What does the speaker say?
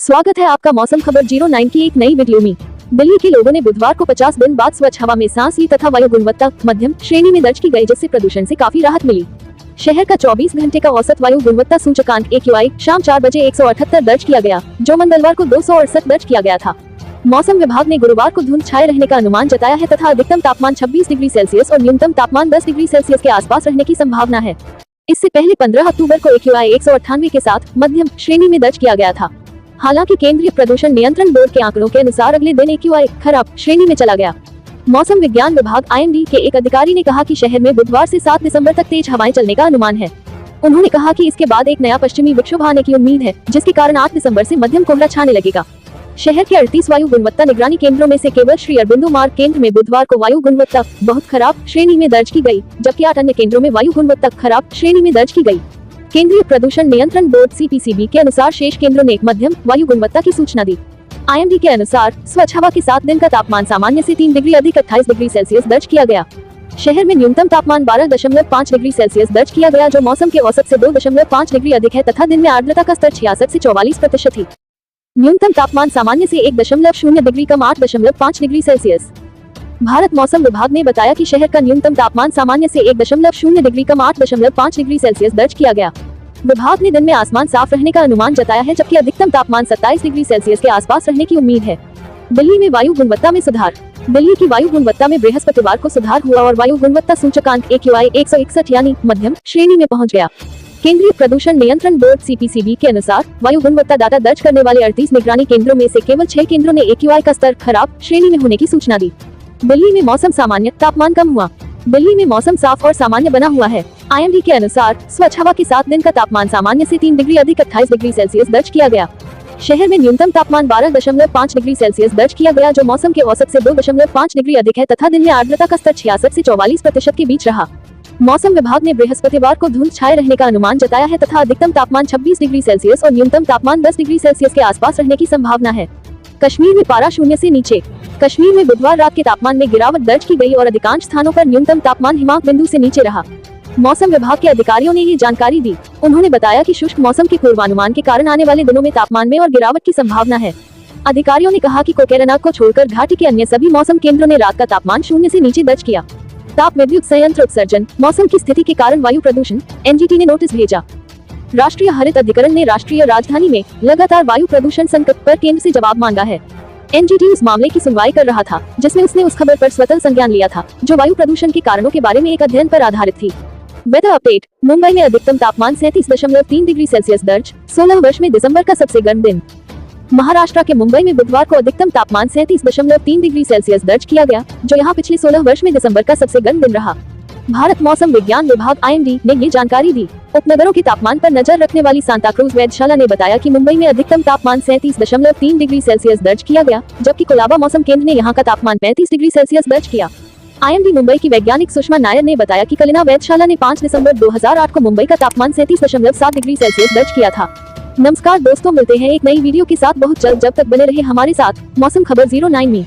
स्वागत है आपका मौसम खबर 09 की एक नई वीडियो में। दिल्ली के लोगों ने बुधवार को 50 दिन बाद स्वच्छ हवा में सांस ली तथा वायु गुणवत्ता मध्यम श्रेणी में दर्ज की गई, जिससे प्रदूषण से काफी राहत मिली। शहर का 24 घंटे का औसत वायु गुणवत्ता सूचकांक AQI शाम 4 बजे 178 दर्ज किया गया, जो मंगलवार को 268 दर्ज किया गया था। मौसम विभाग ने गुरुवार को धुंध छाए रहने का अनुमान जताया है तथा अधिकतम तापमान 26 डिग्री सेल्सियस और न्यूनतम तापमान 10 डिग्री सेल्सियस के आसपास रहने की संभावना है। इससे पहले 15 अक्टूबर को AQI 198 के साथ मध्यम श्रेणी में दर्ज किया गया था। हालांकि केंद्रीय प्रदूषण नियंत्रण बोर्ड के आंकड़ों के अनुसार अगले दिन AQI खराब श्रेणी में चला गया। मौसम विज्ञान विभाग IMD के एक अधिकारी ने कहा कि शहर में बुधवार से 7 दिसंबर तक तेज हवाएं चलने का अनुमान है। उन्होंने कहा कि इसके बाद एक नया पश्चिमी विक्षोभ आने की उम्मीद है, जिसके कारण 8 दिसंबर से मध्यम कोहरा छाने लगेगा। शहर के 38 वायु गुणवत्ता निगरानी केंद्रों में से केवल श्री अरबिंदो मार्ग केंद्र में बुधवार को वायु गुणवत्ता बहुत खराब श्रेणी में दर्ज की गई, जबकि 8 अन्य केंद्रों में वायु गुणवत्ता खराब श्रेणी में दर्ज की गई। केंद्रीय प्रदूषण नियंत्रण बोर्ड CPCB के अनुसार शेष केंद्रों ने मध्यम वायु गुणवत्ता की सूचना दी। IMD के अनुसार स्वच्छ हवा के 7 दिन का तापमान सामान्य से 3 डिग्री अधिक 28 डिग्री सेल्सियस दर्ज किया गया। शहर में न्यूनतम तापमान 12.5 डिग्री सेल्सियस दर्ज किया गया, जो मौसम के औसत से 2.5 डिग्री अधिक है तथा दिन में आर्द्रता का स्तर 66 से 44% थी। न्यूनतम तापमान सामान्य से 1.0 डिग्री कम 8.5 डिग्री सेल्सियस। भारत मौसम विभाग ने बताया कि शहर का न्यूनतम तापमान सामान्य से 1.0 डिग्री कम 8.5 डिग्री सेल्सियस दर्ज किया गया। विभाग ने दिन में आसमान साफ रहने का अनुमान जताया है, जबकि अधिकतम तापमान 27 डिग्री सेल्सियस के आसपास रहने की उम्मीद है। दिल्ली में वायु गुणवत्ता में सुधार। दिल्ली की वायु गुणवत्ता में बृहस्पतिवार को सुधार हुआ और वायु गुणवत्ता सूचकांक AQI 161 यानी मध्यम श्रेणी में पहुंच गया। केंद्रीय प्रदूषण नियंत्रण बोर्ड CPCB के अनुसार वायु गुणवत्ता डाटा दर्ज करने वाले 38 निगरानी केंद्रों में से केवल 6 केंद्रों ने AQI का स्तर खराब श्रेणी में होने की सूचना दी। दिल्ली में मौसम सामान्य, तापमान कम हुआ। दिल्ली में मौसम साफ और सामान्य बना हुआ है। IMD के अनुसार स्वच्छ हवा के 7 दिन का तापमान सामान्य से 3 डिग्री अधिक 28 डिग्री सेल्सियस दर्ज किया गया। शहर में न्यूनतम तापमान 12.5 डिग्री सेल्सियस दर्ज किया गया, जो मौसम के औसत से 2.5 डिग्री अधिक है तथा दिन में आर्द्रता का स्तर 66 से 44% के बीच रहा। मौसम विभाग ने बृहस्पतिवार को धुंध छाए रहने का अनुमान जताया है तथा अधिकतम तापमान 26 डिग्री सेल्सियस और न्यूनतम तापमान 10 डिग्री सेल्सियस के आसपास रहने की संभावना है। कश्मीर में पारा शून्य से नीचे। कश्मीर में बुधवार रात के तापमान में गिरावट दर्ज की गई और अधिकांश स्थानों पर न्यूनतम तापमान हिमांक बिंदु से नीचे रहा। मौसम विभाग के अधिकारियों ने ये जानकारी दी। उन्होंने बताया कि शुष्क मौसम के पूर्वानुमान के कारण आने वाले दिनों में तापमान में और गिरावट की संभावना है। अधिकारियों ने कहा कि कोकेरनाग को छोड़कर घाटी के अन्य सभी मौसम केंद्रों ने रात का तापमान शून्य से नीचे दर्ज किया। ताप विद्युत संयंत्र उत्सर्जन मौसम की स्थिति के कारण वायु प्रदूषण NGT ने नोटिस भेजा। राष्ट्रीय हरित अधिकरण ने राष्ट्रीय राजधानी में लगातार वायु प्रदूषण संकट पर केंद्र से जवाब मांगा है। NGT उस मामले की सुनवाई कर रहा था जिसमें उसने उस खबर पर स्वतः संज्ञान लिया था, जो वायु प्रदूषण के कारणों के बारे में एक अध्ययन पर आधारित थी। Weather update. मुंबई में अधिकतम तापमान 37.3 डिग्री सेल्सियस दर्ज, 16 वर्ष में दिसंबर का सबसे गर्म दिन। महाराष्ट्र के मुंबई में बुधवार को अधिकतम तापमान 37.3 डिग्री सेल्सियस दर्ज किया गया, जो यहाँ पिछले 16 वर्ष में दिसंबर का सबसे गर्म दिन रहा। भारत मौसम विज्ञान विभाग IMD ने ये जानकारी दी। उपनगरों के तापमान पर नजर रखने वाली सांता क्रूज वेधशाला ने बताया कि मुंबई में अधिकतम तापमान 37.3 डिग्री सेल्सियस दर्ज किया गया, जबकि कोलाबा मौसम केंद्र ने यहाँ का तापमान 35 डिग्री सेल्सियस दर्ज किया। IMD मुंबई की वैज्ञानिक सुषमा नायर ने बताया कि कलिना वेधशाला ने 5 दिसंबर 2008 को मुंबई का तापमान 37.7 डिग्री सेल्सियस दर्ज किया था। नमस्कार दोस्तों, मिलते हैं एक नई वीडियो के साथ बहुत जल्द। जब तक बने रहे हमारे साथ मौसम खबर 09 में।